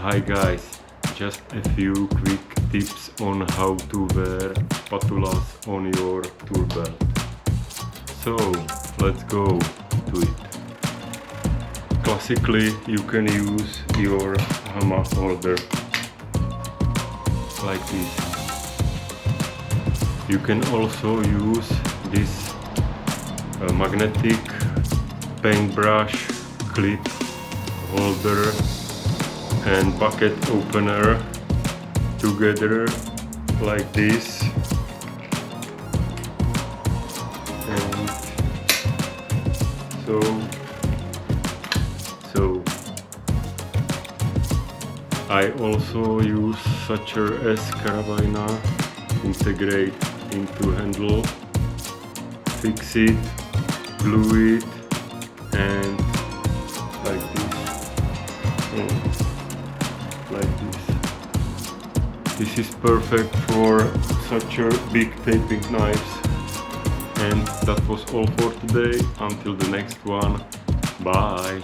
Hi guys, just a few quick tips on how to wear spatulas on your tool belt. So let's go to it. Classically you can use your hammer holder like this. You can also use this magnetic paintbrush clip holder and bucket opener together like this, and so I also use such as carabiner, integrate into handle, fix it, glue it, and like this, and like this. This is perfect for such a big taping knives. And that was all for today. Until the next one, bye.